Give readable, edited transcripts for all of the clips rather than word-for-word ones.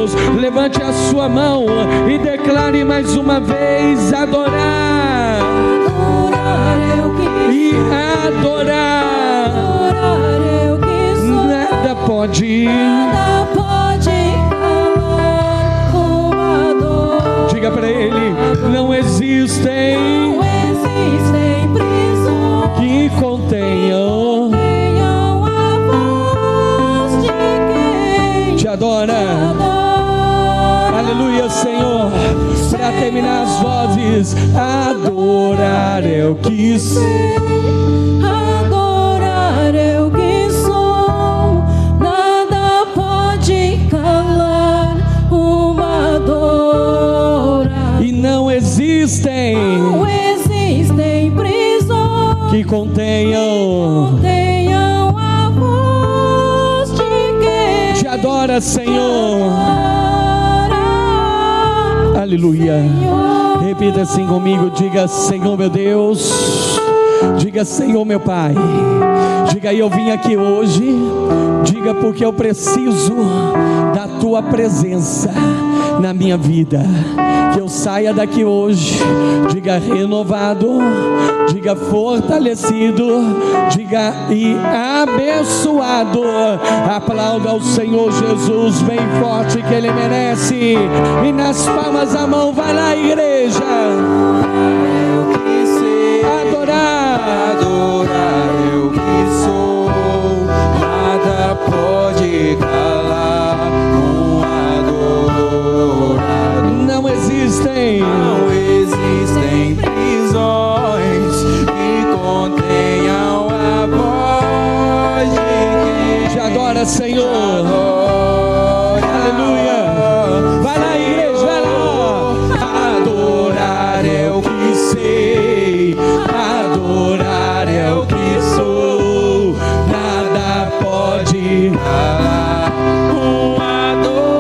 Deus. Levante a sua mão e declare mais uma vez: adorar. E adorar. Nada pode calar uma dor. Diga para ele: não existem prisões que contenham a voz de quem te adora. Aleluia, Senhor. Para terminar as vozes: adorar é o que sei, adorar é o que sou. Nada pode calar uma dor. E não existem prisões que contenham a voz de quem te adora, Senhor. Aleluia. Repita assim comigo: diga: Senhor meu Deus. Diga: Senhor meu Pai. Diga: eu vim aqui hoje. Diga: porque eu preciso da tua presença na minha vida. Que eu saia daqui hoje, diga, renovado, diga, fortalecido, diga, e abençoado. Aplauda ao Senhor Jesus bem forte, que Ele merece. E nas palmas da mão, vai lá, igreja. Eu que sei adorar, eu que sou. Nada pode calar um adorado. Não existem prisões que contenham a voz de quem te adora, Senhor. Aleluia. Vai lá, igreja, vai lá. Adorar é o que sei, adorar é o que sou. Nada pode calar um adorado.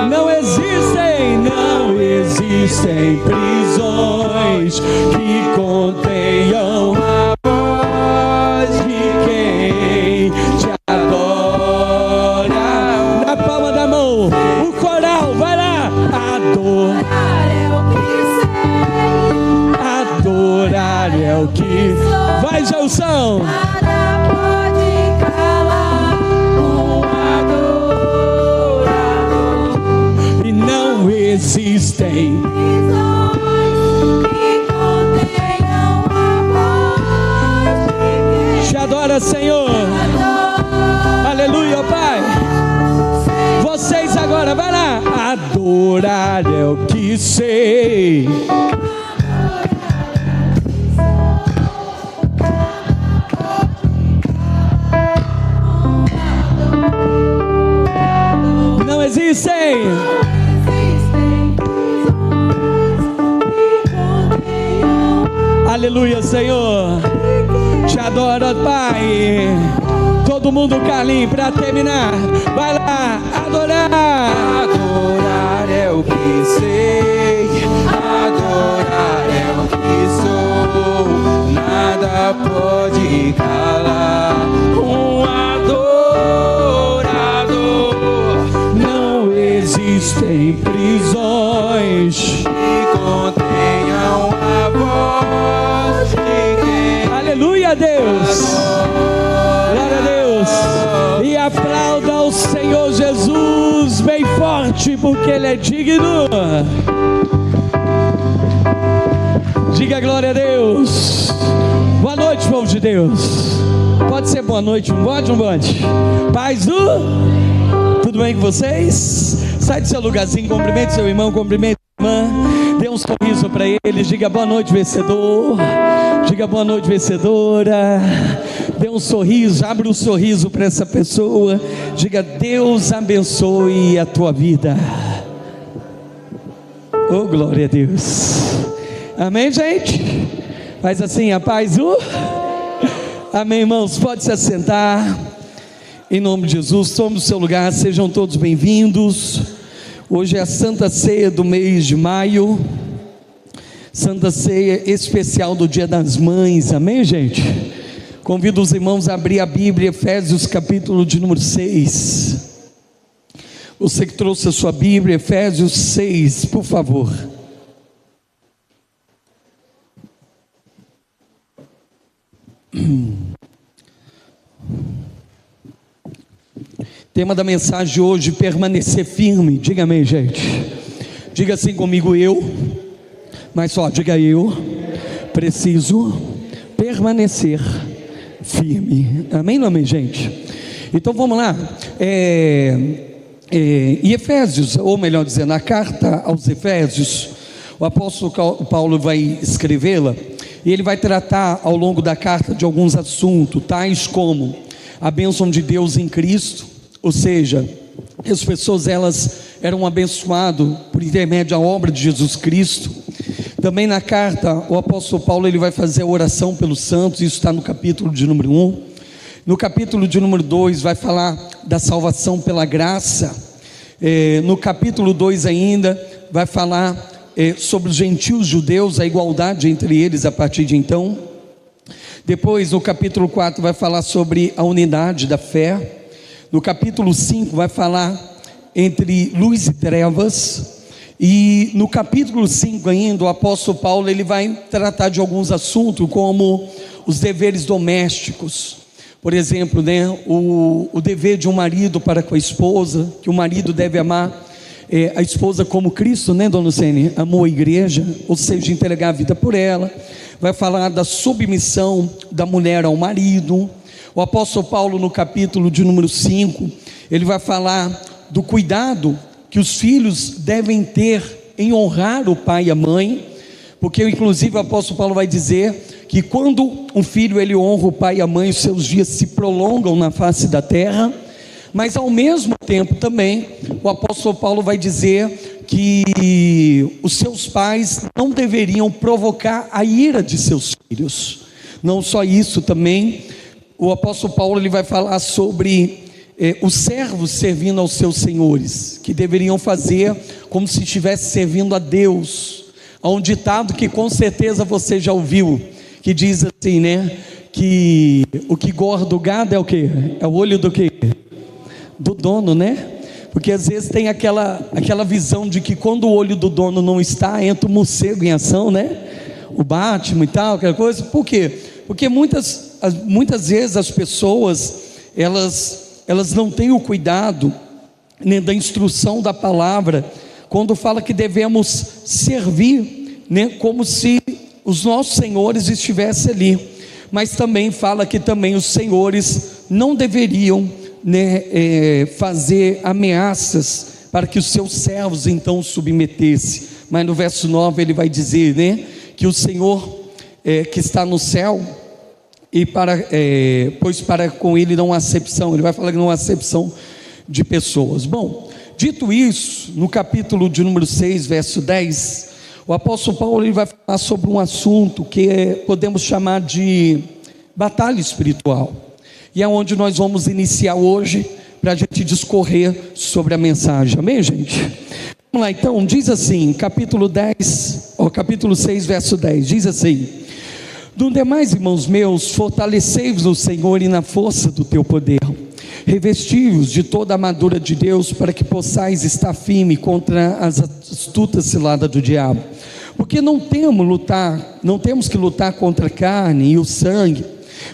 Não existem prisões que contenham a voz de quem te adora. Na palma da mão, o coral, vai lá. Adorar é o que sei, adorar é o que vai, Jailson. Nada pode calar um adorado. E não existem prisões que contenham a voz de quem te adora, Senhor. Aleluia, Pai. Vocês agora, vai lá. Adorar é o que sei. Não existem. Aleluia, Senhor. Te adoro, Pai. Todo mundo calinho para terminar. Vai lá, adorar. Adorar é o que sei, adorar é o que sou. Nada pode calar um adorador. Não existem prisões que contenham a voz de quem. Aleluia, Deus. Glória a Deus. E aplauda ao Senhor Jesus bem forte, porque Ele é digno. Diga glória a Deus. Boa noite, povo de Deus. Pode ser boa noite, um bote, um bote. Paz do... Tudo bem com vocês? Sai do seu lugarzinho, cumprimente seu irmão, cumprimente sua irmã. Dê um sorriso para eles. Diga boa noite, vencedor. Diga boa noite, vencedora. Dê um sorriso, abre um sorriso para essa pessoa. Diga: Deus abençoe a tua vida. Oh, glória a Deus. Amém, gente? Faz assim, a paz do... Amém, irmãos, pode se assentar. Em nome de Jesus, tome o seu lugar, sejam todos bem-vindos. Hoje é a Santa Ceia do mês de maio. Santa Ceia especial do Dia das Mães, amém, gente? Convido os irmãos a abrir a Bíblia, Efésios capítulo de número 6. Você que trouxe a sua Bíblia, Efésios 6, por favor. Tema da mensagem de hoje: permanecer firme. Diga amém, gente. Diga assim comigo: eu, mas só diga eu, preciso permanecer firme. Amém ou não amém, gente? Então vamos lá. Em Efésios, ou melhor dizendo, na carta aos Efésios, o apóstolo Paulo vai escrevê-la, e ele vai tratar ao longo da carta de alguns assuntos, tais como a bênção de Deus em Cristo, ou seja, as pessoas elas eram abençoadas por intermédio da obra de Jesus Cristo. Também na carta, o apóstolo Paulo ele vai fazer a oração pelos santos, isso está no capítulo de número 1. No capítulo de número 2 vai falar da salvação pela graça. No capítulo 2 ainda vai falar sobre os gentios judeus, a igualdade entre eles a partir de então. Depois no capítulo 4 vai falar sobre a unidade da fé. No capítulo 5 vai falar entre luz e trevas. E no capítulo 5 ainda o apóstolo Paulo ele vai tratar de alguns assuntos como os deveres domésticos. Por exemplo, o dever de um marido para com a esposa, que o marido deve amar a esposa como Cristo, dona Lucene, amou a igreja, ou seja, entregar a vida por ela. Vai falar da submissão da mulher ao marido. O apóstolo Paulo no capítulo de número 5, ele vai falar do cuidado que os filhos devem ter em honrar o pai e a mãe, porque inclusive o apóstolo Paulo vai dizer que quando um filho ele honra o pai e a mãe, os seus dias se prolongam na face da terra. Mas ao mesmo tempo também o apóstolo Paulo vai dizer que os seus pais não deveriam provocar a ira de seus filhos. Não só isso, também o apóstolo Paulo ele vai falar sobre os servos servindo aos seus senhores, que deveriam fazer como se estivesse servindo a Deus. Há um ditado que com certeza você já ouviu, que diz assim, que o que gorda o gado é o quê? É o olho do quê? Do dono, Porque às vezes tem aquela visão de que quando o olho do dono não está, entra o morcego em ação, O Batman e tal, aquela coisa. Por quê? Porque muitas vezes as pessoas, elas não têm o cuidado da instrução da palavra, quando fala que devemos servir, como se os nossos senhores estivessem ali. Mas também fala que também os senhores não deveriam fazer ameaças para que os seus servos então submetessem. Mas no verso 9 ele vai dizer que o Senhor que está no céu, pois para com ele não há acepção. Ele vai falar que não há acepção de pessoas. Bom, dito isso, no capítulo de número 6, verso 10, o apóstolo Paulo ele vai falar sobre um assunto que podemos chamar de batalha espiritual. E é onde nós vamos iniciar hoje, para a gente discorrer sobre a mensagem. Amém, gente? Vamos lá então, diz assim, capítulo 6, verso 10, diz assim: do demais, irmãos meus, fortalecei-vos no Senhor e na força do teu poder. Revesti-vos de toda a armadura de Deus, para que possais estar firme contra as astutas ciladas do diabo. Porque não temos que lutar contra a carne e o sangue,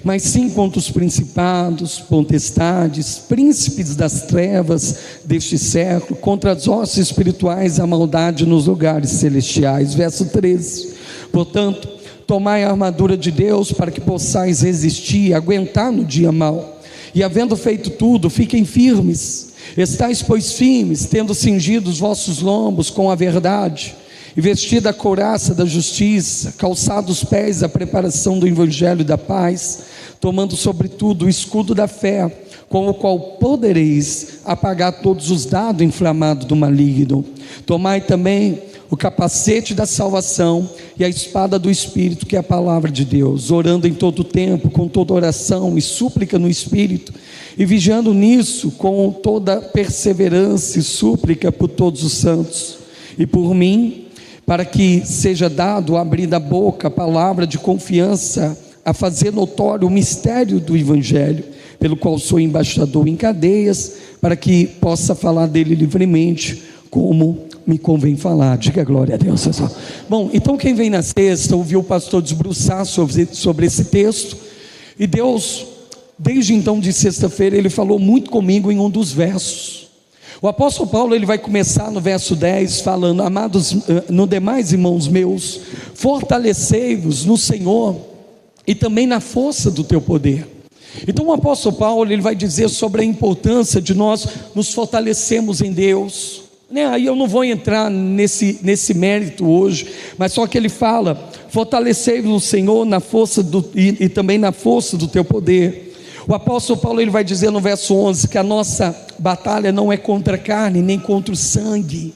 mas sim contra os principados, potestades, príncipes das trevas deste século, contra as hostes espirituais, a maldade nos lugares celestiais. Verso 13: portanto, tomai a armadura de Deus, para que possais resistir, aguentar no dia mau. E havendo feito tudo, fiquem firmes. Estais, pois, firmes, tendo cingido os vossos lombos com a verdade, e vestida a couraça da justiça, calçados os pés a preparação do evangelho da paz, tomando sobretudo o escudo da fé, com o qual podereis apagar todos os dardos inflamados do maligno. Tomai também o capacete da salvação e a espada do Espírito, que é a palavra de Deus, orando em todo tempo, com toda oração e súplica no Espírito, e vigiando nisso com toda perseverança e súplica por todos os santos, e por mim, para que seja dado abrir da boca a palavra de confiança, a fazer notório o mistério do Evangelho, pelo qual sou embaixador em cadeias, para que possa falar dele livremente, como me convém falar. Diga glória a Deus, pessoal. Bom, então quem vem na sexta ouviu o pastor desbruçar sobre esse texto, e Deus, desde então de sexta-feira, Ele falou muito comigo em um dos versos. O apóstolo Paulo, ele vai começar no verso 10, falando: amados, no demais, irmãos meus, fortalecei-vos no Senhor, e também na força do teu poder. Então o apóstolo Paulo, ele vai dizer sobre a importância de nós nos fortalecermos em Deus, né? Aí eu não vou entrar nesse mérito hoje, mas só que ele fala: fortalecei-vos no Senhor na força e também na força do teu poder. O apóstolo Paulo, ele vai dizer no verso 11 que a nossa batalha não é contra a carne, nem contra o sangue.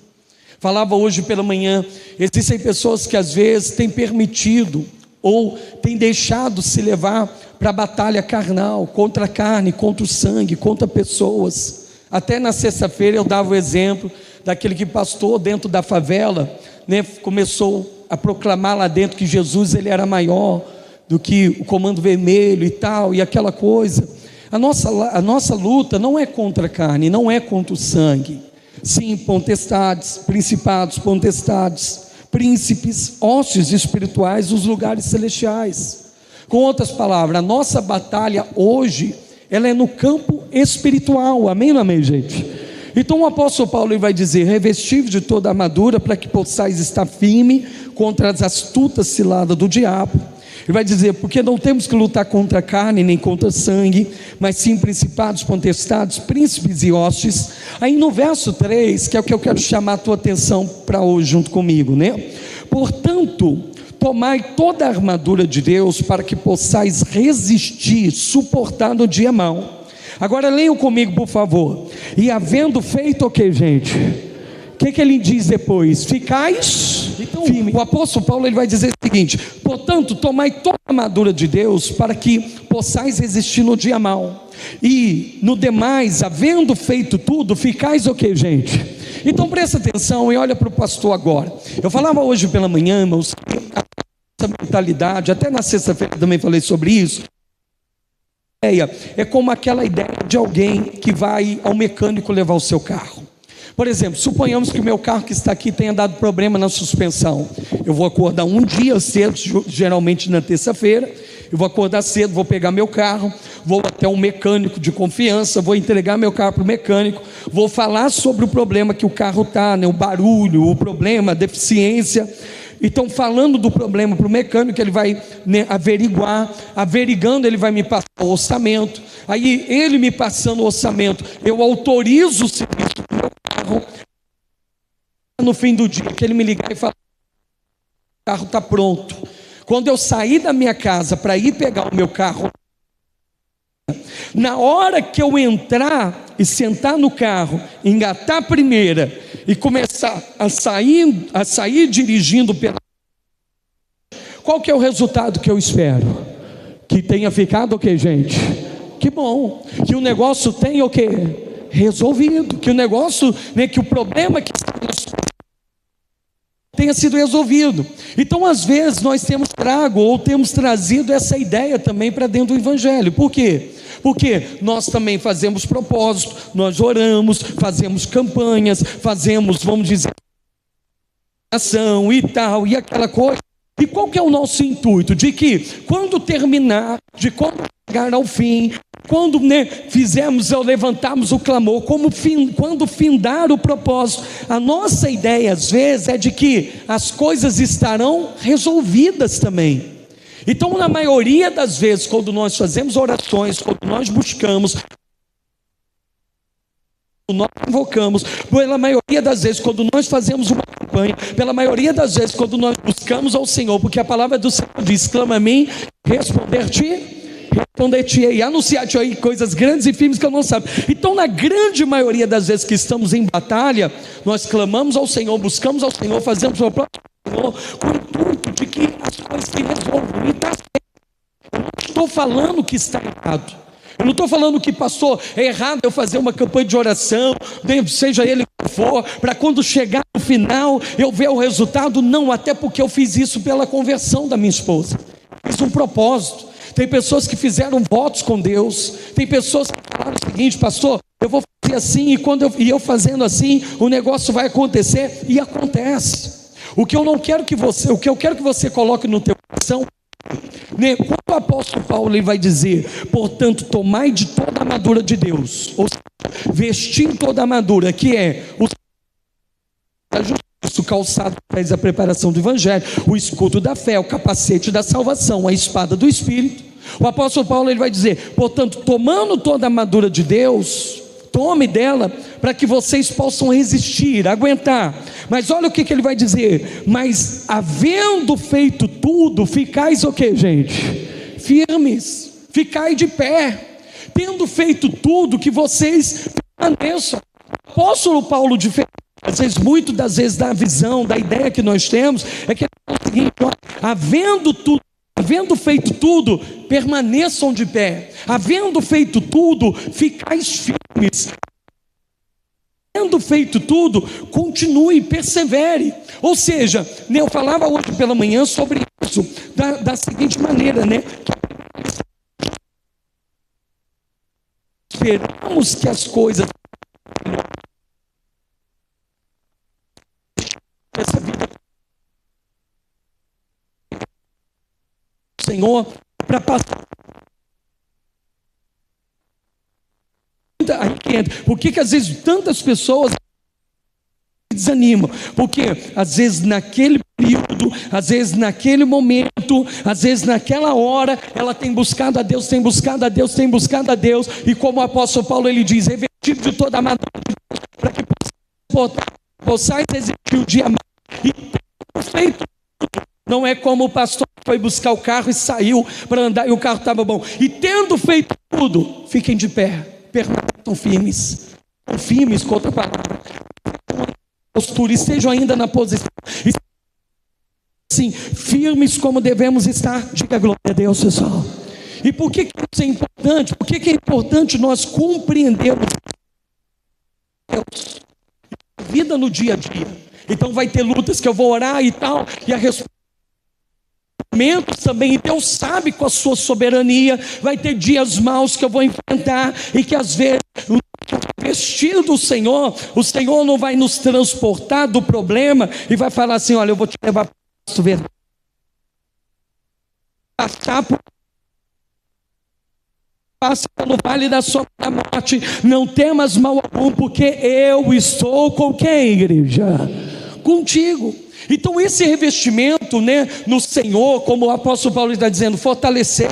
Falava hoje pela manhã, existem pessoas que às vezes têm permitido ou têm deixado se levar para a batalha carnal, contra a carne, contra o sangue, contra pessoas. Até na sexta-feira eu dava o exemplo daquele que pastor dentro da favela, né, começou a proclamar lá dentro que Jesus, ele era maior do que o Comando Vermelho e tal, e aquela coisa. A nossa luta não é contra a carne, não é contra o sangue. Sim, potestades, principados, potestades, príncipes, hostes espirituais dos lugares celestiais. Com outras palavras, a nossa batalha hoje, ela é no campo espiritual. Amém ou não amém, gente? Então o apóstolo Paulo, ele vai dizer: revestivos de toda a armadura, para que possais estar firme contra as astutas ciladas do diabo. Ele vai dizer: porque não temos que lutar contra a carne, nem contra sangue, mas sim principados, potestades, príncipes e hostes. Aí no verso 3, que é o que eu quero chamar a tua atenção para hoje junto comigo, né? Portanto, tomai toda a armadura de Deus, para que possais resistir, suportar no dia mau. Agora leiam comigo, por favor. E havendo feito o que, gente? O que ele diz depois? Ficais firme. O apóstolo Paulo, ele vai dizer o seguinte: portanto, tomai toda a armadura de Deus, para que possais resistir no dia mau. E no demais, havendo feito tudo, ficais o que, gente? Então presta atenção e olha para o pastor agora. Eu falava hoje pela manhã, irmãos, essa mentalidade, até na sexta-feira também falei sobre isso. É como aquela ideia de alguém que vai ao mecânico levar o seu carro. Por exemplo, suponhamos que o meu carro que está aqui tenha dado problema na suspensão. Eu vou acordar um dia cedo, geralmente na terça-feira. Eu vou acordar cedo, vou pegar meu carro, vou até um mecânico de confiança, vou entregar meu carro para o mecânico, vou falar sobre o problema que o carro está, né? O barulho, o problema, a deficiência. Então, falando do problema para o mecânico, ele vai, né, averigando, ele vai me passar o orçamento. Aí, ele me passando o orçamento, eu autorizo o serviço do meu carro. No fim do dia, que ele me ligar e falar: o carro está pronto. Quando eu sair da minha casa para ir pegar o meu carro, na hora que eu entrar e sentar no carro, engatar a primeira e começar a sair dirigindo pela... Qual que é o resultado que eu espero? Que tenha ficado o que, gente? Que bom, que o negócio tenha o que? Resolvido, que o negócio, né, que o problema que está tenha sido resolvido. Então às vezes nós temos trazido essa ideia também para dentro do evangelho. Por quê? Porque nós também fazemos propósito, nós oramos, fazemos campanhas, fazemos, vamos dizer, ação e tal, e aquela coisa. E qual que é o nosso intuito? De que quando terminar, de quando chegar ao fim, quando, né, fizermos ou levantarmos o clamor, quando findar o propósito, a nossa ideia às vezes é de que as coisas estarão resolvidas também. Então, na maioria das vezes, quando nós fazemos orações, quando nós buscamos, nós invocamos, pela maioria das vezes, quando nós fazemos uma campanha, pela maioria das vezes, quando nós buscamos ao Senhor, porque a palavra do Senhor diz: clama a mim, responder-te-ei, anunciar-te aí coisas grandes e firmes que eu não sabe. Então, na grande maioria das vezes que estamos em batalha, nós clamamos ao Senhor, buscamos ao Senhor, fazemos o próprio Senhor, com o intuito de que as coisas se resolvam. E está certo. Eu não estou falando que está errado. Eu não estou falando que, pastor, é errado eu fazer uma campanha de oração, seja ele que for, para quando chegar no final eu ver o resultado. Não, até porque eu fiz isso pela conversão da minha esposa. Fiz um propósito. Tem pessoas que fizeram votos com Deus. Tem pessoas que falaram o seguinte: pastor, eu vou fazer assim, e eu fazendo assim, o negócio vai acontecer, e acontece. O que eu quero que você coloque no teu coração, né? Quando o apóstolo Paulo ele vai dizer, portanto, tomai de toda a armadura de Deus, ou seja, vestir toda a armadura, que é o calçado para a preparação do evangelho, o escudo da fé, o capacete da salvação, a espada do Espírito. O apóstolo Paulo ele vai dizer, portanto, tomando toda a armadura de Deus, tome dela, para que vocês possam resistir, aguentar. Mas olha o que ele vai dizer: mas havendo feito tudo, ficais o que, gente? Firmes, ficai de pé, tendo feito tudo, que vocês permaneçam. O apóstolo Paulo, muitas das vezes da visão, da ideia que nós temos, é que é o seguinte: ó, havendo feito tudo, permaneçam de pé. Havendo feito tudo, ficais firmes. Havendo feito tudo, continue, persevere. Ou seja, eu falava hoje pela manhã sobre isso, da seguinte maneira, né? Esperamos que as coisas essa vida Senhor, para passar. Por que às vezes tantas pessoas desanimam? Porque às vezes naquele período, às vezes naquele momento, às vezes naquela hora, ela tem buscado a Deus, tem buscado a Deus, tem buscado a Deus, e como o apóstolo Paulo ele diz, revestido de toda a armadura de Deus, para que possais resistir o dia mais. E feito tudo. Não é como o pastor foi buscar o carro e saiu para andar e o carro estava bom. E tendo feito tudo, fiquem de pé, permaneçam firmes com outra palavra, postura, estejam ainda na posição, sim, firmes como devemos estar. Diga glória a Deus, pessoal. E por que isso é importante? Por que é importante nós compreendermos Deus, a vida no dia a dia? Então vai ter lutas que eu vou orar e tal, e a resposta também, Deus sabe, com a sua soberania, vai ter dias maus que eu vou enfrentar, e que às vezes vestido do Senhor, o Senhor não vai nos transportar do problema e vai falar assim: olha, eu vou te levar para passar por passa pelo vale da sombra da morte, não temas mal algum, porque eu estou com quem, igreja? Contigo. Então esse revestimento, né, no Senhor, como o apóstolo Paulo está dizendo, fortalecer,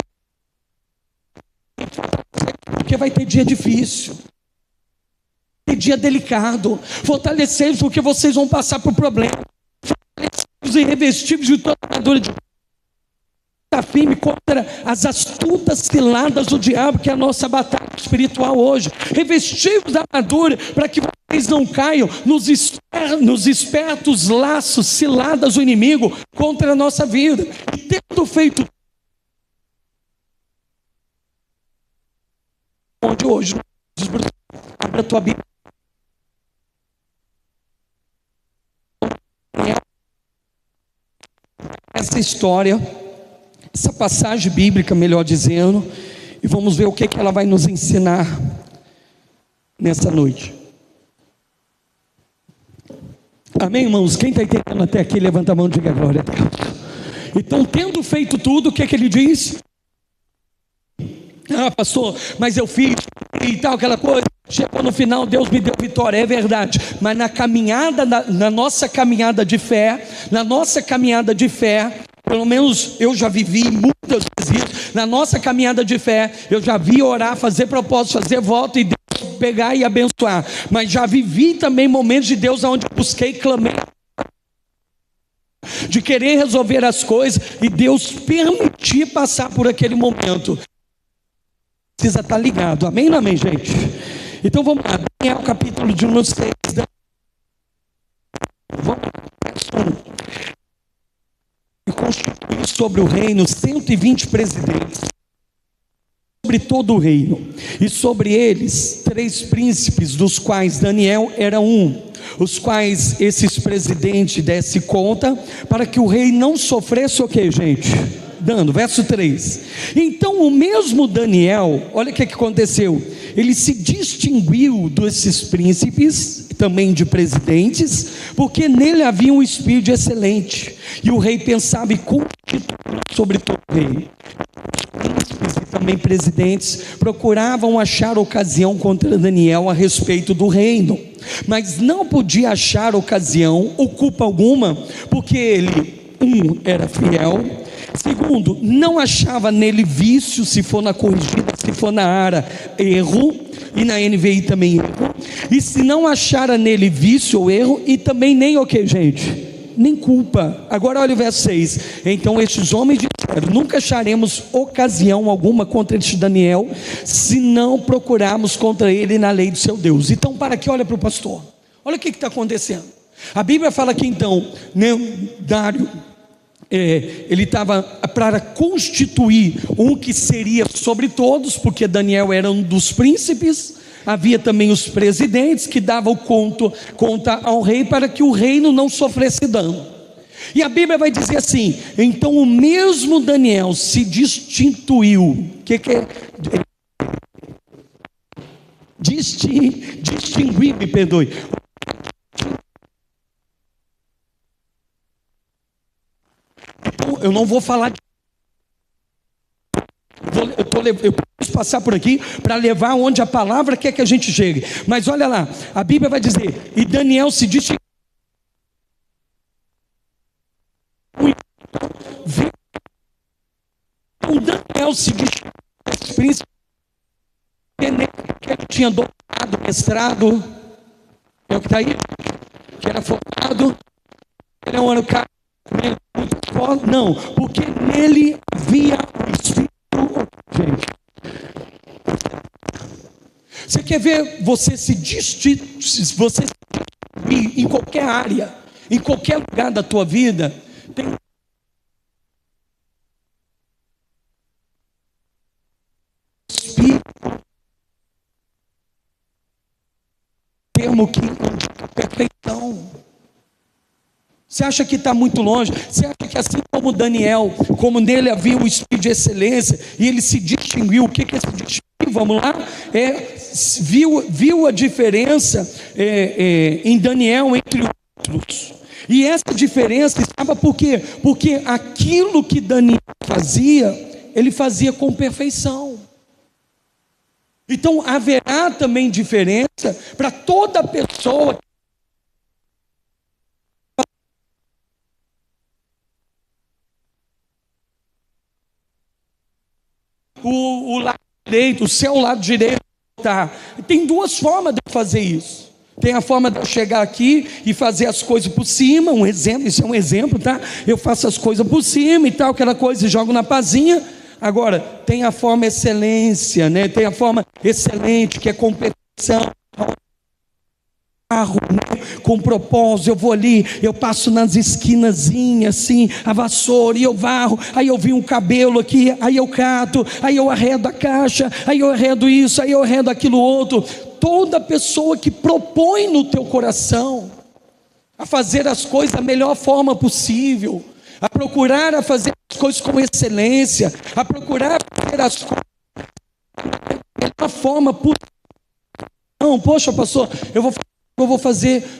porque vai ter dia difícil, ter dia delicado, fortalecer porque vocês vão passar por problemas, fortalecidos e revestidos de toda a armadura de está firme contra as astutas ciladas do diabo, que é a nossa batalha espiritual hoje. Revestidos da armadura, para que vocês não caiam nos espertos laços, ciladas do inimigo contra a nossa vida. E tendo feito onde hoje, abra a tua Bíblia. Essa história, essa passagem bíblica, melhor dizendo, e vamos ver o que ela vai nos ensinar nessa noite. Amém, irmãos? Quem está entendendo até aqui, levanta a mão e diga glória a Deus. Então, tendo feito tudo, o que ele diz? Ah, pastor, mas eu fiz e tal, aquela coisa, chegou no final, Deus me deu vitória, é verdade, mas na caminhada, na nossa caminhada de fé, pelo menos eu já vivi muitas vezes isso, na nossa caminhada de fé, eu já vi orar, fazer propósito, fazer voto e Deus pegar e abençoar, mas já vivi também momentos de Deus onde eu busquei, clamei, de querer resolver as coisas, e Deus permitir passar por aquele momento. Precisa estar ligado, amém ou não amém, gente? Então vamos lá, Daniel capítulo de número 6, vamos lá, e constituir sobre o reino 120 presidentes, sobre todo o reino, e sobre eles 3 príncipes, dos quais Daniel era um, os quais esses presidentes desse conta, para que o rei não sofresse o que, gente? dando, verso 3. Então o mesmo Daniel, olha o que aconteceu, ele se distinguiu desses príncipes, também de presidentes, porque nele havia um espírito excelente, e o rei pensava em constituir sobre todo o rei. Príncipes e também presidentes procuravam achar ocasião contra Daniel a respeito do reino, mas não podia achar ocasião ou culpa alguma, porque ele, era fiel. Segundo, não achava nele vício, se for na corrigida, se for na ARA, erro, e na NVI também erro. E se não achara nele vício ou erro, e também nem o que, gente? Nem culpa. Agora olha o verso 6. Então estes homens disseram: nunca acharemos ocasião alguma contra este Daniel, se não procurarmos contra ele na lei do seu Deus. Então para aqui, olha para o pastor, olha o que está acontecendo. A Bíblia fala que então, Dário, ele estava para constituir um que seria sobre todos, porque Daniel era um dos príncipes. Havia também os presidentes que davam conta ao rei, para que o reino não sofresse dano. E a Bíblia vai dizer assim: então o mesmo Daniel se distinguiu. Que é? Distinguir, me perdoe. Então, eu não vou falar de... Eu preciso passar por aqui para levar onde a palavra quer que a gente chegue. Mas olha lá, a Bíblia vai dizer: e Daniel se distinguiu. Daniel se distinguiu dos príncipes, que ele tinha doutorado, mestrado, é o que está aí, que era formado, ele é um cara. Não, porque nele havia o Espírito. Gente, você quer ver você se distinguir em qualquer área, em qualquer lugar da tua vida? Tem Espírito, termo que indica perfeição. Você acha que está muito longe? Você acha que assim como Daniel, como nele havia o espírito de excelência, e ele se distinguiu? O que é se distinguiu? Vamos lá? Viu a diferença em Daniel entre outros. E essa diferença estava por quê? Porque aquilo que Daniel fazia, ele fazia com perfeição. Então haverá também diferença para toda pessoa. O lado direito, o seu lado direito, tá? Tem duas formas de fazer isso. Tem a forma de eu chegar aqui e fazer as coisas por cima, um exemplo, isso é um exemplo, tá? Eu faço as coisas por cima e tal, aquela coisa, e jogo na pazinha. Agora, tem a forma excelência, né? Tem a forma excelente, que é com perfeição, com propósito. Eu vou ali, eu passo nas esquinazinhas assim, a vassoura, e eu varro, aí eu vi um cabelo aqui, aí eu cato, aí eu arredo a caixa, aí eu arredo isso, aí eu arredo aquilo outro. Toda pessoa que propõe no teu coração a fazer as coisas da melhor forma possível, a procurar a fazer as coisas com excelência, a procurar fazer as coisas da melhor forma possível. Não, poxa pastor,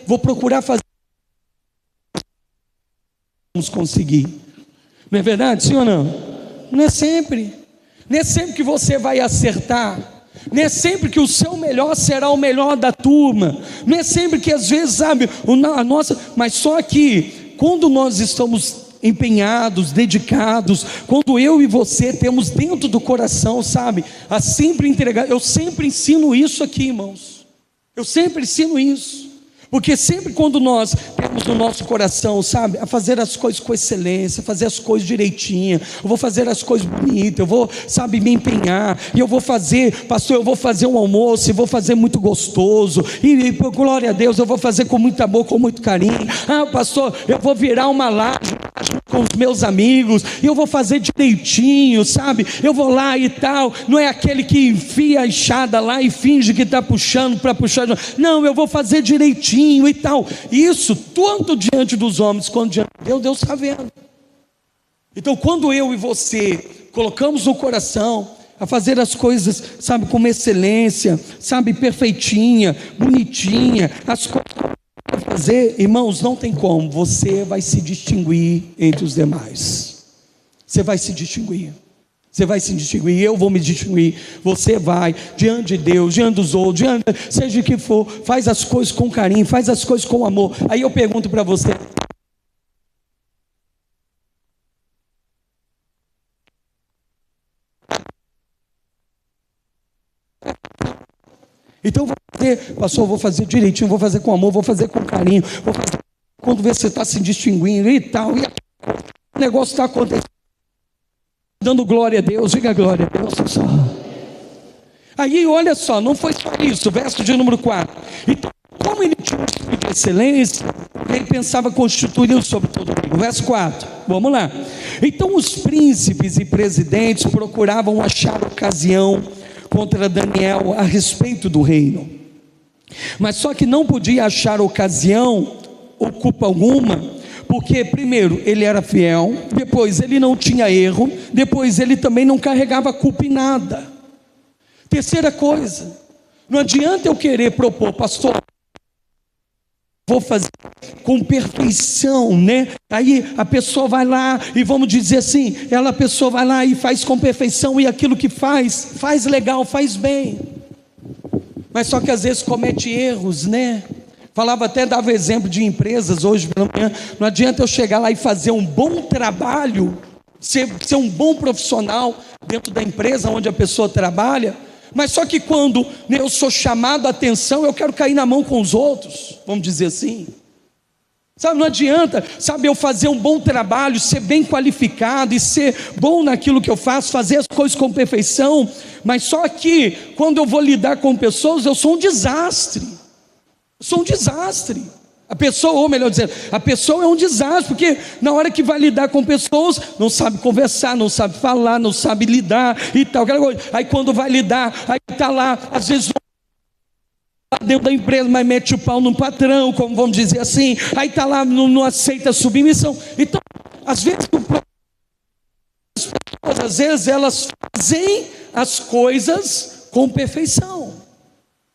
vou procurar fazer. Vamos conseguir. Não é verdade, sim ou não? Não é sempre. Não é sempre que você vai acertar. Não é sempre que o seu melhor será o melhor da turma. Não é sempre que às vezes, sabe, a nossa. Mas só que quando nós estamos empenhados, dedicados, quando eu e você temos dentro do coração, sabe, a sempre entregar. Eu sempre ensino isso aqui, irmãos. Eu sempre ensino isso, porque sempre quando nós temos no nosso coração, sabe, a fazer as coisas com excelência, fazer as coisas direitinho, eu vou fazer as coisas bonitas, eu vou, sabe, me empenhar, e eu vou fazer, pastor, eu vou fazer um almoço, e vou fazer muito gostoso, e por glória a Deus, eu vou fazer com muito amor, com muito carinho. Pastor, eu vou virar uma laje com os meus amigos, e eu vou fazer direitinho, sabe, eu vou lá e tal. Não é aquele que enfia a enxada lá e finge que está puxando para puxar, não, eu vou fazer direitinho e tal. Isso tanto diante dos homens quanto diante de Deus, Deus está vendo. Então, quando eu e você colocamos no coração a fazer as coisas, sabe, com excelência, sabe, perfeitinha, bonitinha, as coisas para fazer, irmãos, não tem como, você vai se distinguir entre os demais. Você vai se distinguir. Você vai se distinguir, eu vou me distinguir. Você vai diante de Deus, diante dos outros, seja o que for, faz as coisas com carinho, faz as coisas com amor. Aí eu pergunto para você: então vou fazer, pastor, vou fazer direitinho, vou fazer com amor, vou fazer com carinho, vou fazer quando vê se você está se distinguindo e tal, e o negócio está acontecendo, dando glória a Deus, diga glória a Deus só. Aí olha só, não foi só isso, verso de número 4. Então, como ele tinha um espírito de excelência, ele pensava constituir sobre todo mundo. Verso 4, vamos lá. Então os príncipes e presidentes procuravam achar ocasião contra Daniel a respeito do reino, mas só que não podia achar ocasião ou culpa alguma, porque primeiro ele era fiel, depois ele não tinha erro, depois ele também não carregava culpa em nada. Terceira coisa, não adianta eu querer propor, pastor, vou fazer com perfeição, né? Aí a pessoa vai lá e vamos dizer assim, a pessoa vai lá e faz com perfeição, e aquilo que faz legal, faz bem, mas só que às vezes comete erros, né? Falava até, dava exemplo de empresas hoje pela manhã. Não adianta eu chegar lá e fazer um bom trabalho, ser um bom profissional dentro da empresa onde a pessoa trabalha, mas só que quando eu sou chamado a atenção, eu quero cair na mão com os outros, vamos dizer assim. Sabe, não adianta, sabe, eu fazer um bom trabalho, ser bem qualificado e ser bom naquilo que eu faço, fazer as coisas com perfeição, mas só que quando eu vou lidar com pessoas, eu sou um desastre. Sou um desastre. A pessoa, ou melhor dizendo, a pessoa é um desastre, porque na hora que vai lidar com pessoas, não sabe conversar, não sabe falar, não sabe lidar e tal, aquela coisa. Aí quando vai lidar, aí está lá, às vezes dentro da empresa, mas mete o pau no patrão, como vamos dizer assim, aí está lá, não aceita a submissão. Então, às vezes às vezes elas fazem as coisas com perfeição.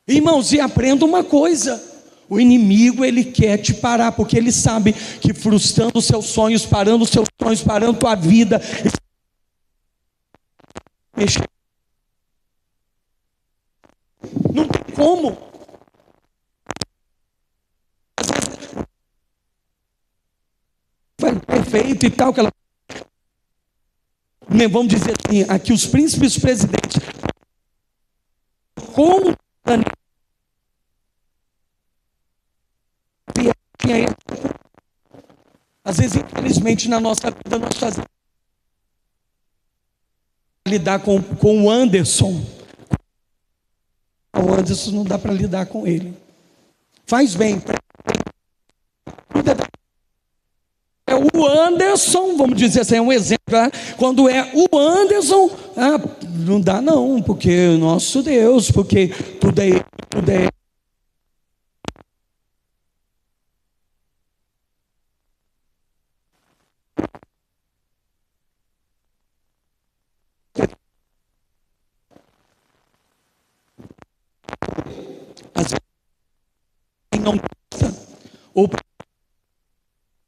Irmãos, e aprenda uma coisa: o inimigo, ele quer te parar, porque ele sabe que frustrando os seus sonhos, parando tua vida, não tem como. Vai perfeito e tal, aquela, vamos dizer assim, aqui os príncipes presidentes com às vezes, infelizmente, na nossa vida nós fazemos lidar com o Anderson. O Anderson não dá para lidar com ele. Faz bem. É o Anderson, vamos dizer assim, é um exemplo. Né? Quando é o Anderson, não dá não, porque nosso Deus, porque tudo é às vezes não gosta, ou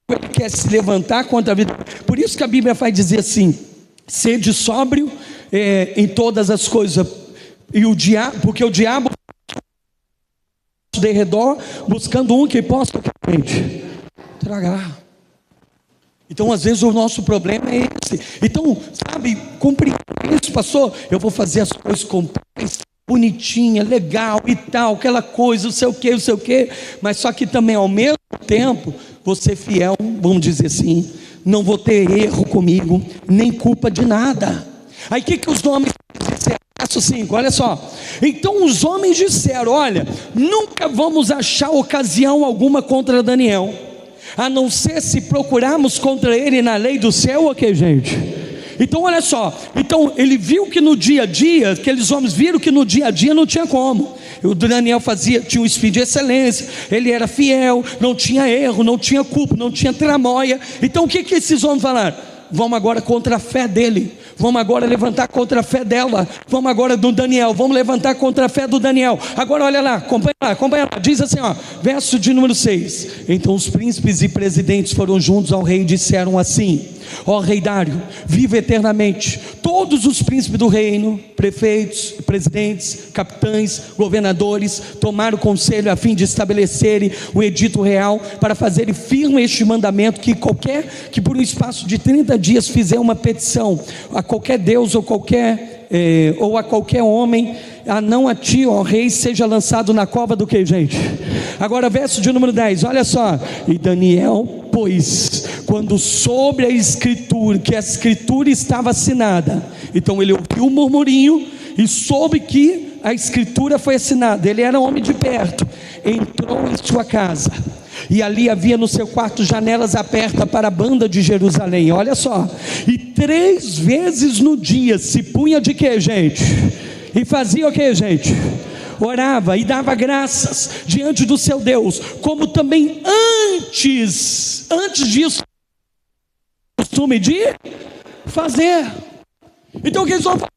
ele quer se levantar contra a vida. Por isso que a Bíblia vai dizer assim: sede sóbrio em todas as coisas, e o diabo, porque o diabo de redor buscando um que possa tragar. Então às vezes o nosso problema é esse. Então, sabe, compreende isso, pastor, eu vou fazer as coisas com bonitinha, legal e tal, aquela coisa, não sei o que, mas só que também ao mesmo tempo, você fiel, vamos dizer assim, não vou ter erro comigo, nem culpa de nada. Aí o que os homens disseram? Verso 5, olha só. Então os homens disseram: olha, nunca vamos achar ocasião alguma contra Daniel, a não ser se procurarmos contra ele na lei do céu, ok, gente? Então olha só, então ele viu que no dia a dia, aqueles homens viram que no dia a dia não tinha como. O Daniel tinha um espírito de excelência, ele era fiel, não tinha erro, não tinha culpa, não tinha tramóia. Então o que esses homens falaram? vamos agora contra a fé dele, vamos agora levantar contra a fé dela, vamos agora do Daniel, vamos levantar contra a fé do Daniel. Agora olha lá, acompanha lá, diz assim, verso de número 6: então os príncipes e presidentes foram juntos ao rei e disseram assim: ó rei Dário, viva eternamente. Todos os príncipes do reino, prefeitos, presidentes, capitães, governadores, tomaram conselho a fim de estabelecerem um edito real, para fazerem firme este mandamento, que qualquer que por um espaço de 30 dias fizer uma petição a qualquer Deus ou a qualquer homem, a não a ti, ó rei, seja lançado na cova do que, gente? Agora verso de número 10, olha só: e Daniel, pois, quando sobre a escritura, que a escritura estava assinada, então ele ouviu o murmurinho e soube que a escritura foi assinada. Ele era homem de perto, entrou em sua casa, e ali havia no seu quarto janelas abertas para a banda de Jerusalém. Olha só, e 3 vezes no dia se punha de quê, gente? E fazia o que, gente? Orava e dava graças diante do seu Deus, como também antes disso, costume de fazer. Então o que eles vão fazer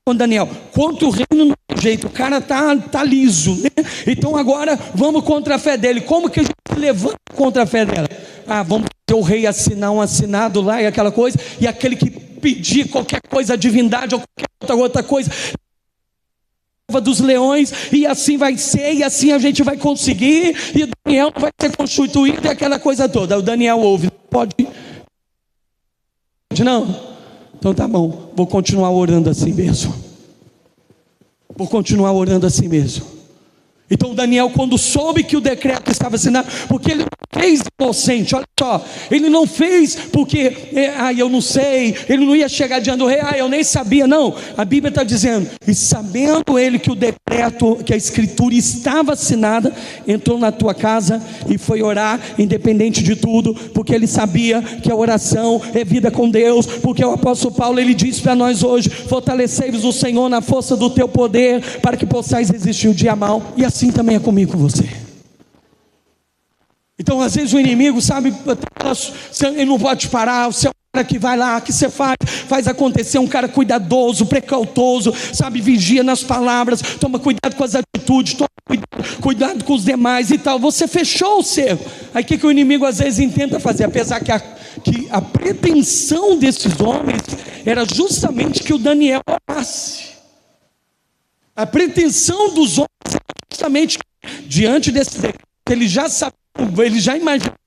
com Daniel? Contra o reino não tem jeito, o cara tá liso, né? Então agora vamos contra a fé dele. Como que a gente se levanta contra a fé dela? Vamos ter o rei assinar um assinado lá e aquela coisa, e aquele que pedir qualquer coisa, a divindade ou qualquer outra coisa, dos leões, e assim vai ser, e assim a gente vai conseguir, e Daniel vai ser constituído, e aquela coisa toda. O Daniel ouve: pode não? Então tá bom, vou continuar orando assim mesmo, Então Daniel, quando soube que o decreto estava assinado, porque ele não fez inocente, olha só, ele não fez porque, eu não sei, ele não ia chegar diante do rei, eu nem sabia, não, a Bíblia está dizendo, e sabendo ele que o decreto, que a escritura estava assinada, entrou na tua casa e foi orar, independente de tudo, porque ele sabia que a oração é vida com Deus, porque o apóstolo Paulo, ele diz para nós hoje: fortalecei-vos o Senhor na força do teu poder, para que possais resistir o dia mau. E assim também é comigo, com você. Então às vezes o inimigo, sabe, ele não pode parar. O seu cara que vai lá, que você faz acontecer, um cara cuidadoso, precautoso, sabe, vigia nas palavras, toma cuidado com as atitudes, toma cuidado com os demais e tal. Você fechou o cerco. Aí o que o inimigo às vezes tenta fazer? Apesar que a pretensão desses homens era justamente que o Daniel orasse. A pretensão dos homens era justamente diante desse decreto, ele já sabia, ele já imaginava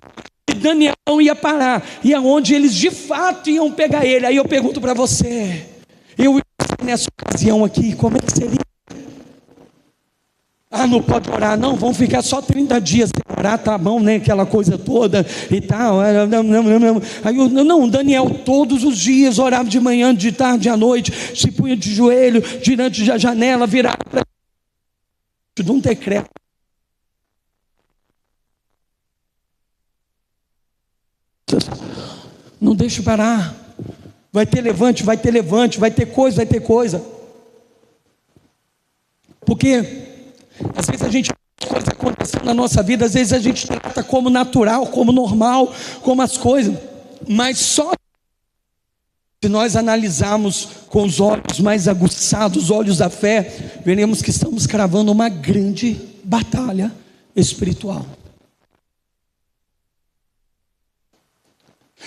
que Daniel não ia parar, e aonde eles de fato iam pegar ele. Aí eu pergunto para você, nessa ocasião aqui, como é que seria? Não pode orar, não, vamos ficar só 30 dias sem orar, tá bom, né, aquela coisa toda e tal. Não, Daniel todos os dias orava, de manhã, de tarde, à noite, se punha de joelho diante da janela, virava de um decreto. Não deixe parar. Vai ter levante, vai ter coisa. Porque às vezes a gente vê coisas acontecendo na nossa vida, às vezes a gente trata como natural, como normal, como as coisas, mas só se nós analisarmos com os olhos mais aguçados, os olhos da fé, veremos que estamos cravando uma grande batalha espiritual.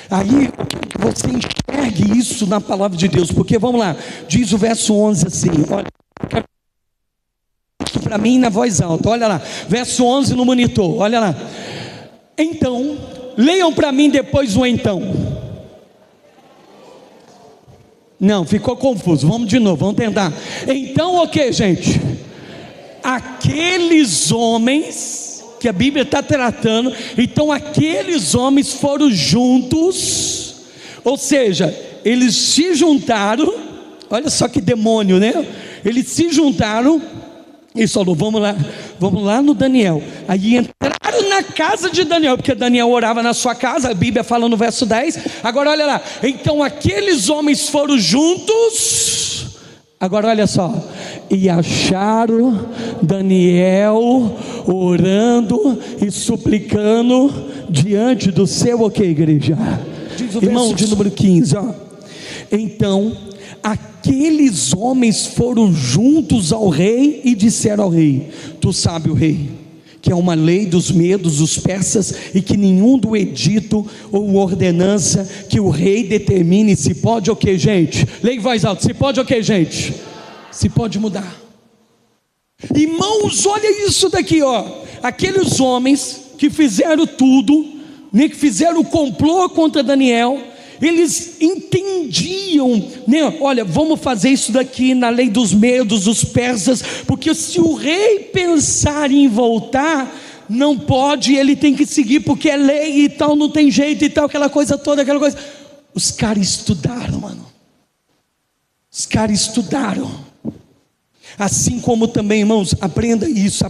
Aí eu quero que você enxergue isso na palavra de Deus, porque vamos lá, diz o verso 11 assim, olha, para mim na voz alta, olha lá, verso 11 no monitor, olha lá. Então, leiam para mim depois o então. Não, ficou confuso, vamos de novo, vamos tentar. Então o que, gente? Aqueles homens que a Bíblia está tratando, então aqueles homens foram juntos, ou seja, eles se juntaram, olha só que demônio, né? Eles se juntaram e falou: vamos lá no Daniel. Aí entraram na casa de Daniel, porque Daniel orava na sua casa, a Bíblia fala no verso 10. Agora olha lá, então aqueles homens foram juntos, agora olha só, e acharam Daniel orando e suplicando diante do seu, o que, igreja? Diz o irmão de número 15, ó. Então aqueles homens foram juntos ao rei e disseram ao rei: tu sabe, o rei, que é uma lei dos medos, dos persas, e que nenhum do edito ou ordenança que o rei determine se pode o que, gente? Leia em voz alta, se pode o que, gente? Se pode mudar. Irmãos, olha isso daqui, ó. Aqueles homens que fizeram tudo, né, que fizeram o complô contra Daniel, eles entendiam, né? Olha, vamos fazer isso daqui na lei dos medos, dos persas, porque se o rei pensar em voltar, não pode, ele tem que seguir, porque é lei e tal, não tem jeito e tal, aquela coisa toda, aquela coisa. Os caras estudaram, mano. Os caras estudaram. Assim como também, irmãos, aprenda isso,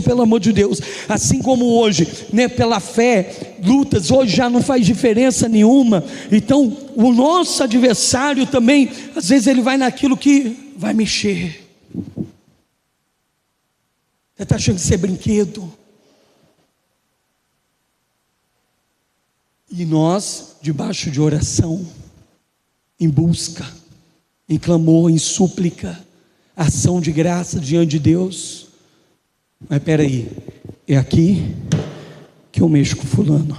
pelo amor de Deus. Assim como hoje, né, pela fé, lutas, hoje já não faz diferença nenhuma. Então, o nosso adversário também, às vezes ele vai naquilo que vai mexer. Você está achando que isso é brinquedo? E nós, debaixo de oração, em busca, em clamor, em súplica, ação de graça diante de Deus. Mas espera aí, é aqui que eu mexo com fulano,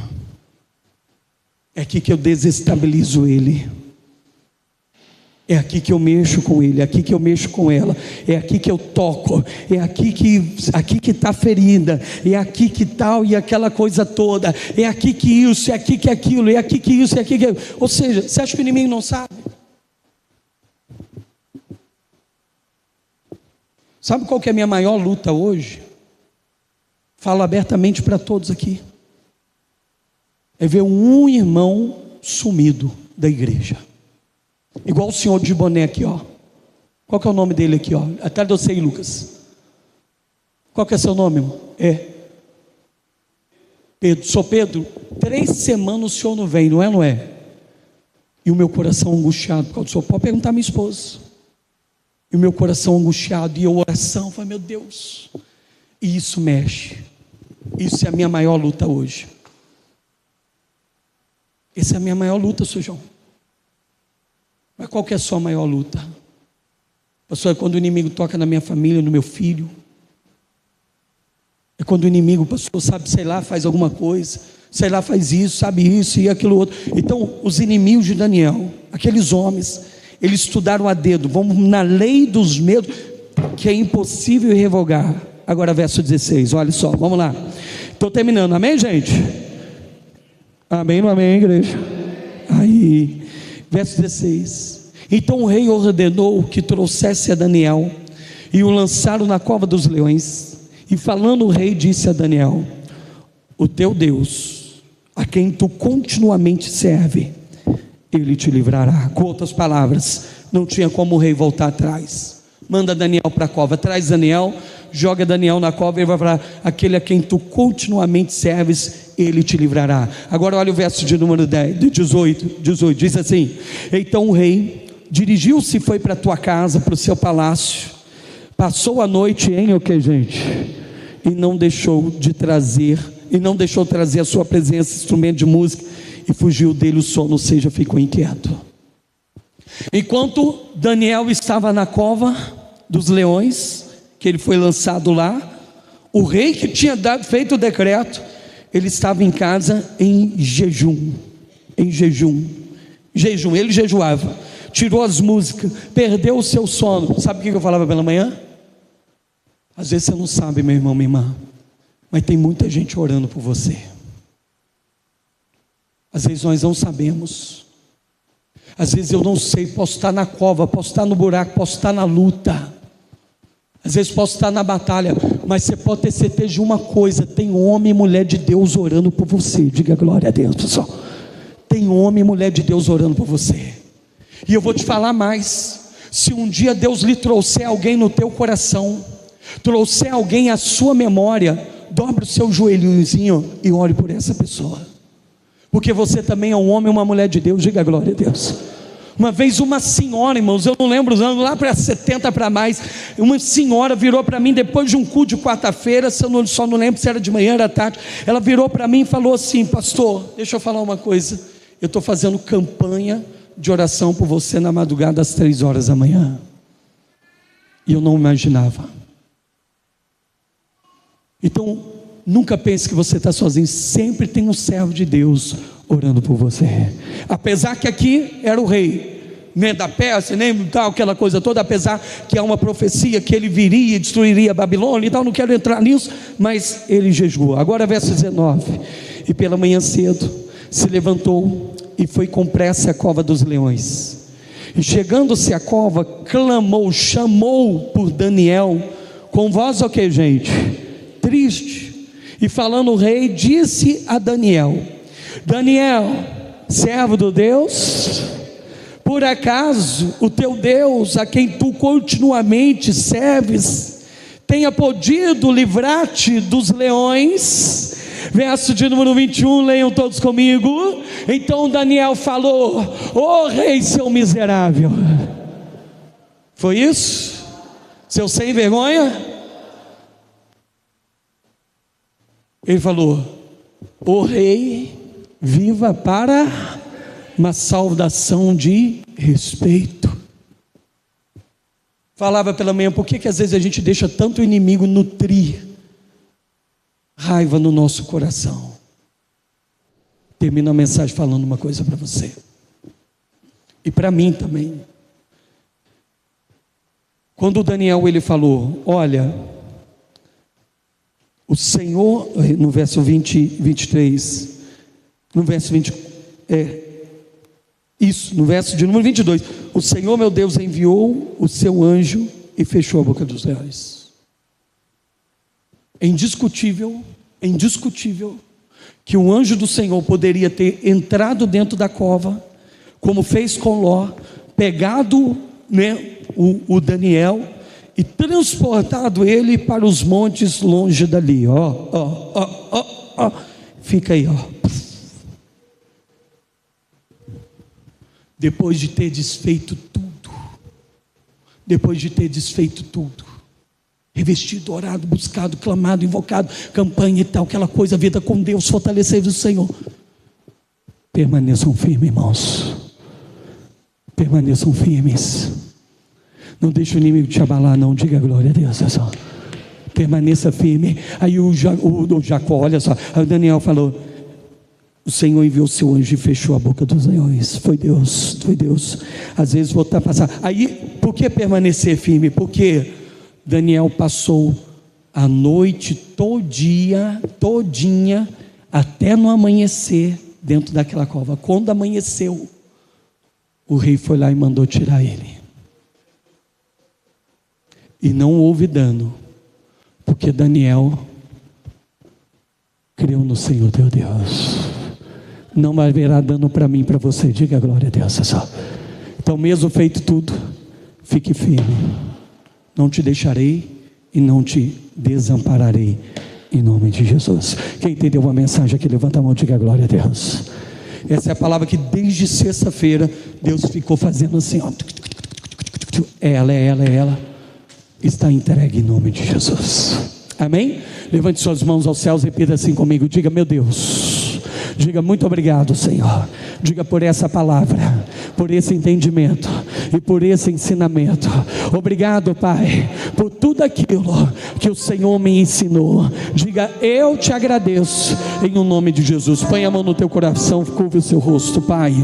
é aqui que eu desestabilizo ele, é aqui que eu mexo com ele, é aqui que eu mexo com ela, é aqui que eu toco, é aqui que está ferida, é aqui que tal e aquela coisa toda, é aqui que isso, é aqui que aquilo, é aqui que isso, é aqui que aquilo. Ou seja, você acha que o inimigo não sabe? Sabe qual que é a minha maior luta hoje? Falo abertamente para todos aqui. É ver um irmão sumido da igreja. Igual o senhor de boné aqui, ó. Qual que é o nome dele aqui, ó? Atrás de você aí, Lucas. Qual que é seu nome, irmão? É Pedro. Sou Pedro. 3 semanas o senhor não vem, não é? Não é? E o meu coração angustiado por causa do senhor. Pode perguntar à minha esposa. E o meu coração angustiado, e a oração, falei, meu Deus, e isso mexe. Isso é a minha maior luta hoje. Essa é a minha maior luta, Sr. João. Mas qual que é a sua maior luta? Pastor, é quando o inimigo toca na minha família, no meu filho. É quando o inimigo, pastor, sabe, sei lá, faz alguma coisa, sei lá, faz isso, sabe isso e aquilo outro. Então, os inimigos de Daniel, aqueles homens, eles estudaram a dedo, vamos na lei dos medos, que é impossível revogar. Agora verso 16, olha só, vamos lá. Estou terminando, amém, gente? Amém, não amém, igreja? Aí, verso 16. Então o rei ordenou que trouxesse a Daniel e o lançaram na cova dos leões. E falando o rei disse a Daniel: o teu Deus, a quem tu continuamente serve, ele te livrará. Com outras palavras, não tinha como o rei voltar atrás. Manda Daniel para a cova, traz Daniel, joga Daniel na cova e vai falar: aquele a quem tu continuamente serves, ele te livrará. Agora olha o verso de número 18, diz assim: então o rei dirigiu-se e foi para a tua casa, para o seu palácio, passou a noite em o que, gente? E não deixou trazer a sua presença instrumento de música, e fugiu dele o sono, ou seja, ficou inquieto. Enquanto Daniel estava na cova dos leões, que ele foi lançado lá, o rei que tinha feito o decreto, ele estava em casa em jejum, ele jejuava, tirou as músicas, perdeu o seu sono. Sabe o que eu falava pela manhã? Às vezes você não sabe, meu irmão, minha irmã, mas tem muita gente orando por você. Às vezes nós não sabemos. Às vezes eu não sei, posso estar na cova, posso estar no buraco, posso estar na luta, às vezes posso estar na batalha, mas você pode ter certeza de uma coisa: tem homem e mulher de Deus orando por você. Diga glória a Deus, pessoal. Tem homem e mulher de Deus orando por você. E eu vou te falar mais: se um dia Deus lhe trouxer alguém no teu coração, trouxer alguém à sua memória, dobre o seu joelhinho e ore por essa pessoa, porque você também é um homem e uma mulher de Deus. Diga glória a Deus. Uma vez uma senhora, irmãos, eu não lembro os anos, lá para 70 para mais, uma senhora virou para mim, depois de um culto de quarta-feira, só não lembro se era de manhã, era tarde, ela virou para mim e falou assim: pastor, deixa eu falar uma coisa, eu estou fazendo campanha de oração por você na madrugada às 3 horas da manhã. E eu não imaginava. Então, nunca pense que você está sozinho, sempre tem um servo de Deus orando por você. Apesar que aqui era o rei, né, da Pérsia, nem tal, aquela coisa toda, apesar que há uma profecia que ele viria e destruiria a Babilônia e tal, não quero entrar nisso, mas ele jejuou. Agora verso 19: e pela manhã cedo se levantou e foi com pressa à cova dos leões, e chegando-se à cova, clamou, chamou por Daniel, com voz o que, gente? Triste. E falando o rei, disse a Daniel: Daniel, servo do Deus, por acaso o teu Deus, a quem tu continuamente serves, tenha podido livrar-te dos leões? Verso de número 21, leiam todos comigo. Então Daniel falou: ô rei, seu miserável. Foi isso? Seu sem vergonha? Ele falou: ô rei, viva para uma saudação de respeito. Falava pela manhã, por que às vezes a gente deixa tanto o inimigo nutrir raiva no nosso coração? Termino a mensagem falando uma coisa para você, e para mim também. Quando o Daniel ele falou: olha, o Senhor, no verso 23, no verso 20, no verso de número 22, o Senhor meu Deus enviou o seu anjo e fechou a boca dos leões. É indiscutível que o anjo do Senhor poderia ter entrado dentro da cova, como fez com Ló, pegado, né, o Daniel e transportado ele para os montes longe dali. Fica aí, depois de ter desfeito tudo, revestido, orado, buscado, clamado, invocado, campanha e tal, aquela coisa, vida com Deus, fortalecer o Senhor. Permaneçam firmes, irmãos, permaneçam firmes, não deixe o inimigo te abalar, não. Diga glória a Deus, só. Permaneça firme. Aí o Jacó, olha só, aí o Daniel falou: o Senhor enviou o seu anjo e fechou a boca dos leões. Foi Deus. Às vezes voltar a passar. Aí, por que permanecer firme? Porque Daniel passou a noite todinha, até no amanhecer, dentro daquela cova. Quando amanheceu, o rei foi lá e mandou tirar ele. E não houve dano, porque Daniel creu no Senhor teu Deus. Não haverá dano para mim e para você. Diga glória a Deus, só. Então, mesmo feito tudo, fique firme. Não te deixarei e não te desampararei, em nome de Jesus. Quem entendeu uma mensagem aqui, levanta a mão e diga glória a Deus. Essa é a palavra que desde sexta-feira Deus ficou fazendo assim, ó. Ela está entregue em nome de Jesus. Amém? Levante suas mãos aos céus e repita assim comigo. Diga: meu Deus. Diga: muito obrigado, Senhor. Diga: por essa palavra, por esse entendimento e por esse ensinamento. Obrigado, Pai, por tudo aquilo que o Senhor me ensinou. Diga: eu te agradeço, em o nome de Jesus. Põe a mão no teu coração, curva o seu rosto. Pai,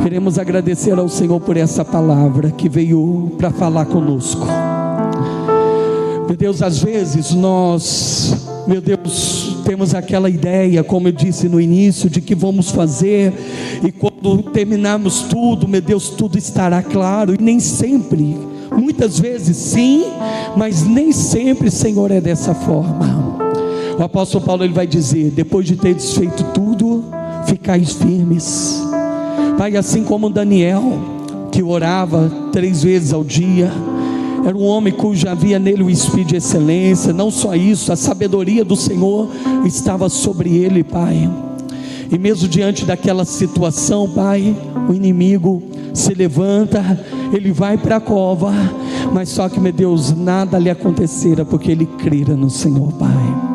queremos agradecer ao Senhor por essa palavra que veio para falar conosco. Meu Deus, às vezes nós, meu Deus, temos aquela ideia, como eu disse no início, de que vamos fazer, e quando terminarmos tudo, meu Deus, tudo estará claro. E nem sempre, muitas vezes sim, mas nem sempre, Senhor, é dessa forma. O apóstolo Paulo, ele vai dizer: depois de ter desfeito tudo, ficais firmes. Pai, assim como Daniel, que orava 3 vezes ao dia, era um homem cujo havia nele o espírito de excelência. Não só isso, a sabedoria do Senhor estava sobre ele, Pai. E mesmo diante daquela situação, Pai, o inimigo se levanta, ele vai para a cova, mas só que, meu Deus, nada lhe acontecerá, porque ele crera no Senhor, Pai.